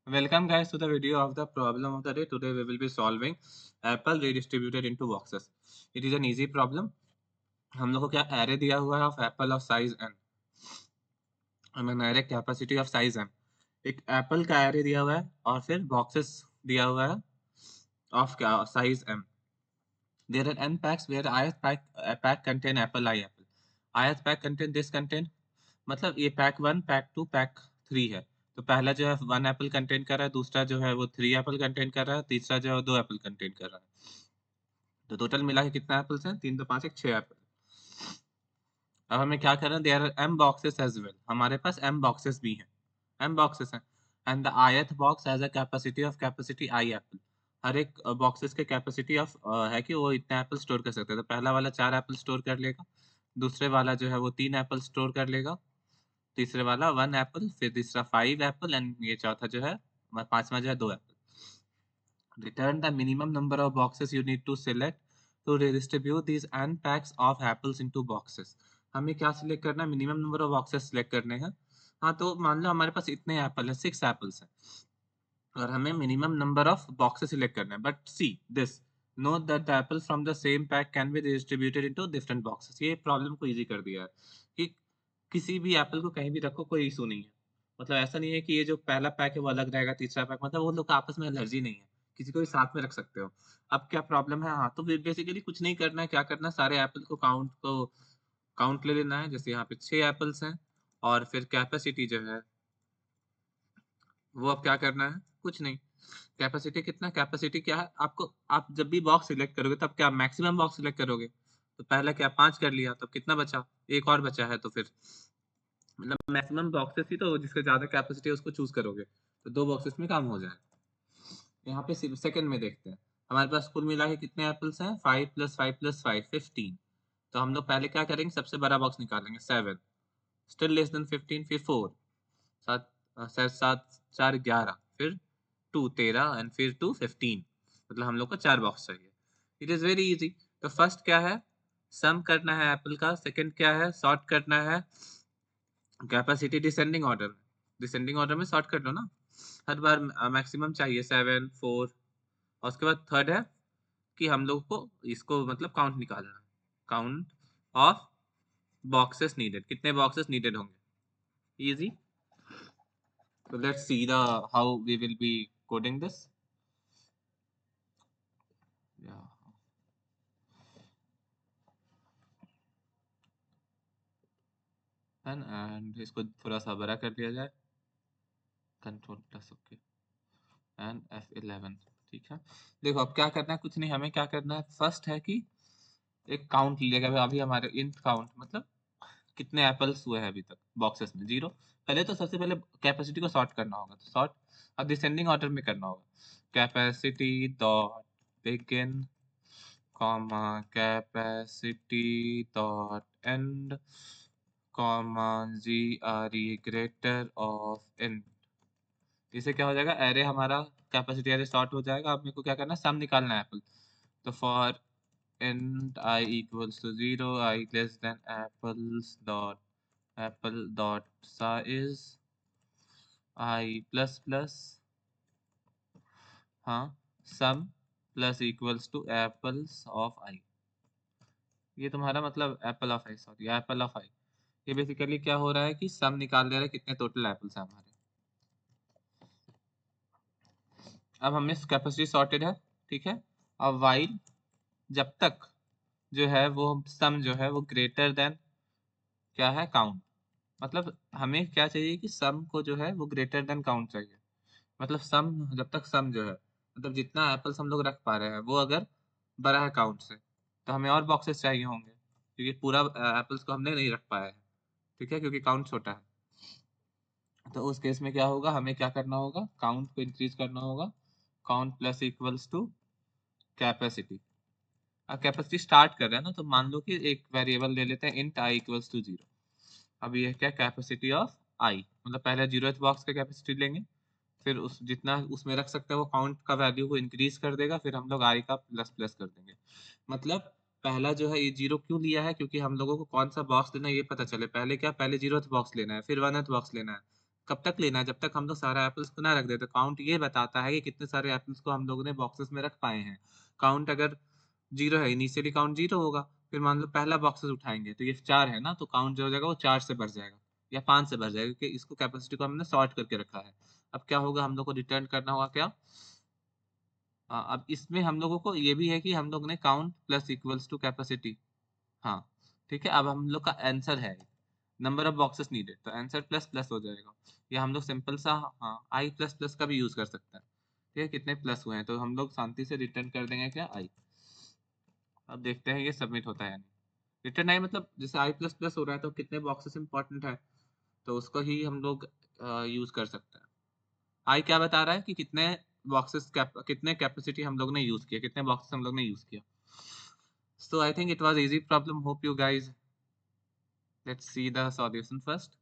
Welcome guys to the video of the problem of the day. Today we will be solving apple redistributed into boxes. It is an easy problem. हम लोग को क्या array दिया हुआ है of apple of size n. हमें array capacity of size m. एक apple का array दिया हुआ है और फिर boxes दिया हुआ है of size m. There are n packs where pack contain apple I apple. ith pack contain this contain. मतलब ये पैक 1 पैक 2 पैक 3 है। तो पहला जो है 1 एप्पल कंटेन कर रहा है, दूसरा जो है वो 3 एप्पल कंटेन कर रहा है, तीसरा जो है 2 एप्पल कंटेन कर रहा है। तो टोटल मिला के कितना एप्पल्स हैं? 3 2 5 1 6 एप्पल। अब हमें क्या करना है? There are m boxes as well. हमारे पास m बॉक्सेस भी हैं, m बॉक्सेस हैं। And the ith box has a capacity i apple. हर एक बॉक्सेस के कैपेसिटी ऑफ है कि वो इतने एप्पल स्टोर कर सकते हैं। तो पहला वाला 4 एप्पल स्टोर कर लेगा, दूसरे वाला जो है वो 3 एप्पल स्टोर कर लेगा, तीसरे वाला 1 एप्पल, फिर तीसरा 5 एप्पल एंड ये चौथा जो है पांचवा जो है 2 Apple. Return the minimum number of boxes you need to select to redistribute these n packs of apples into boxes. हमें क्या सिलेक्ट करना है? Minimum number of boxes select करने हैं। हाँ, तो मान लो हमारे पास इतने एप्पल है, 6 एप्पल्स हैं और हमें minimum number of boxes select करना है। But see this, note that the apples from the same pack can be distributed into different boxes. ये प्रॉब्लम को इजी कर दिया है कि किसी भी एप्पल को कहीं भी रखो, कोई इशू नहीं है। मतलब ऐसा नहीं है कि ये जो पहला पैक है वो अलग रहेगा, तीसरा पैक, मतलब वो लोग का आपस में एलर्जी नहीं है, किसी को भी साथ में रख सकते हो। अब क्या प्रॉब्लम है? हाँ, तो बेसिकली कुछ नहीं करना है। क्या करना है? सारे एप्पल को काउंट ले लेना है। जैसे यहाँ पे 6 एप्पल्स हैं और फिर कैपेसिटी जो है वो अब क्या करना है? कुछ नहीं। कैपेसिटी कितना? कैपेसिटी क्या है? आपको, आप जब भी बॉक्स सिलेक्ट करोगे तब क्या मैक्सिमम बॉक्स सिलेक्ट करोगे? तो पहला क्या 5 कर लिया, तो कितना बचा? एक और बचा है, तो फिर मतलब मैक्सिमम बॉक्सेस ही तो जिसका ज्यादा कैपेसिटी है उसको चूज करोगे, तो 2 बॉक्सेस में काम हो जाएगा। यहाँ पे सेकंड में देखते हैं। हमारे पास कुल मिला के कितने एप्पल्स हैं? 5 + 5 + 5 15। तो हम लोग पहले क्या करेंगे? सबसे बड़ा बॉक्स निकालेंगे 7, स्टिल लेस देन 15, फिर 4, 7 7 4 11, फिर 2 13 एंड फिर 2 15। मतलब हम लोग को 4 बॉक्स चाहिए। It is very easy. तो फर्स्ट क्या है? सम करना है एप्पल का। सेकंड क्या है? सॉर्ट करना है कैपेसिटी डिसेंडिंग ऑर्डर में सॉर्ट कर लो ना। हर बार मैक्सिमम चाहिए 7 4। और उसके बाद थर्ड है कि हम लोग को इसको मतलब काउंट निकालना है, काउंट ऑफ बॉक्सेस नीडेड, कितने बॉक्सेस नीडेड होंगे। इजी। तो let's see the how we will be coding this. And इसको थोड़ा सा बड़ा कर दिया जाए, Ctrl+, ओके, एंड F11। ठीक है। देखो अब क्या करना है? कुछ नहीं, हमें क्या करना है? फर्स्ट है कि एक काउंट लिया, अभी हमारे इंट काउंट मतलब कितने एप्पल्स हुए हैं अभी तक बॉक्सेस में, 0। पहले तो सबसे पहले कैपेसिटी को सॉर्ट करना होगा, तो सॉर्ट अब डिसेंडिंग ऑर्डर में करना होगा। Capacity dot begin comma capacity dot and comma GRE greater of int. इससे क्या हो जाएगा? एरे हमारा कैपेसिटी एरे स्टार्ट हो जाएगा। अब मेरे को क्या करना है? सम निकालना है एप्पल। तो for int I equals to 0, I less than apple dot size I plus plus, हाँ, sum plus equals to apples of I। ये तुम्हारा मतलब apple of I, sorry apple of I. ये बेसिकली क्या हो रहा है कि सम निकाल दे रहा है कितने टोटल एप्पल्स हैं हमारे। अब हमें कैपेसिटी सॉर्टेड है, ठीक है। अब वाइल जब तक जो है वो सम जो है वो ग्रेटर देन क्या है? काउंट। मतलब हमें क्या चाहिए कि सम को जो है वो ग्रेटर देन काउंट चाहिए। मतलब सम, जब तक सम जो है मतलब जितना एप्पल्स हम लोग रख पा रहे हैं वो अगर बड़ा है काउंट से, तो हमें और बॉक्सेस चाहिए होंगे, क्योंकि पूरा एप्पल्स को हमने नहीं रख पाया है, ठीक है, क्योंकि काउंट छोटा है। तो उस केस में क्या होगा? हमें क्या करना होगा? काउंट को इंक्रीज करना होगा। Count plus equals to capacity. अब कैपेसिटी स्टार्ट कर रहे हैं ना, तो मान लो कि एक वेरिएबल ले लेते हैं इंट आई इक्वल्स टू 0। अब ये क्या? कैपेसिटी ऑफ आई, मतलब पहले 0th बॉक्स का कैपेसिटी लेंगे, फिर उस जितना उसमें रख सकते हैं वो काउंट का वैल्यू को इंक्रीज कर देगा, फिर हम लोग आई का प्लस प्लस कर देंगे। मतलब पहला जो है ये 0 क्यों लिया है? क्योंकि हम लोगों को कौन सा बॉक्स लेना है ये पता चले। पहले क्या? पहले 0th बॉक्स लेना है, फिर 1th बॉक्स लेना है। कब तक लेना है? जब तक हम लोग सारे एप्पल्स को ना रख दें। तो काउंट ये बताता है कि कितने सारे एप्पल्स को हम लोगों ने बॉक्सेस में रख पाए हैं। काउंट अगर 0 है, इनिशियली काउंट 0 होगा। फिर मान लो पहला बॉक्सेस उठाएँगे, तो ये 4 है ना, तो काउंट जो हो जाएगा वो 4 से बढ़ जाएगा या 5 से बढ़ जाएगा, क्योंकि इसको कैपेसिटी को हमने सॉर्ट करके रखा है। अब क्या होगा, हम लोग को रिटर्न करना होगा क्या? अब इसमें हम लोगों को ये भी है कि हम लोग ने count plus equals to capacity. हाँ, ठीक है। अब हम लोग का आंसर है नंबर ऑफ बॉक्सेस नीडेड, तो आंसर प्लस प्लस हो जाएगा। या हम लोग सिंपल सा हाँ आई प्लस प्लस का भी यूज कर सकते हैं। ठीक है, कितने प्लस हुए हैं, तो हम लोग शांति से रिटर्न कर देंगे क्या? आई। अब देखते हैं ये सबमिट होता है या नहीं। रिटर्न आई मतलब जैसे आई प्लस प्लस हो रहा है तो कितने बॉक्सेस इंपॉर्टेंट है, तो उसको ही हम लोग यूज कर सकते हैं। आई क्या बता रहा है कि कितने बॉक्सेस कितने कैपेसिटी हम लोग ने यूज किया, कितने बॉक्सेस हम लोग ने यूज किया। So I think it was easy problem. Hope you guys, let's see the solution first.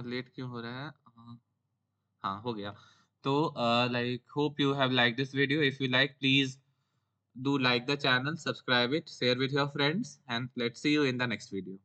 Late क्यों हो रहा है? हाँ, हो गया। तो like hope you have liked this video. If you like, please do like the channel, subscribe it, share with your friends, and let's see you in the next video.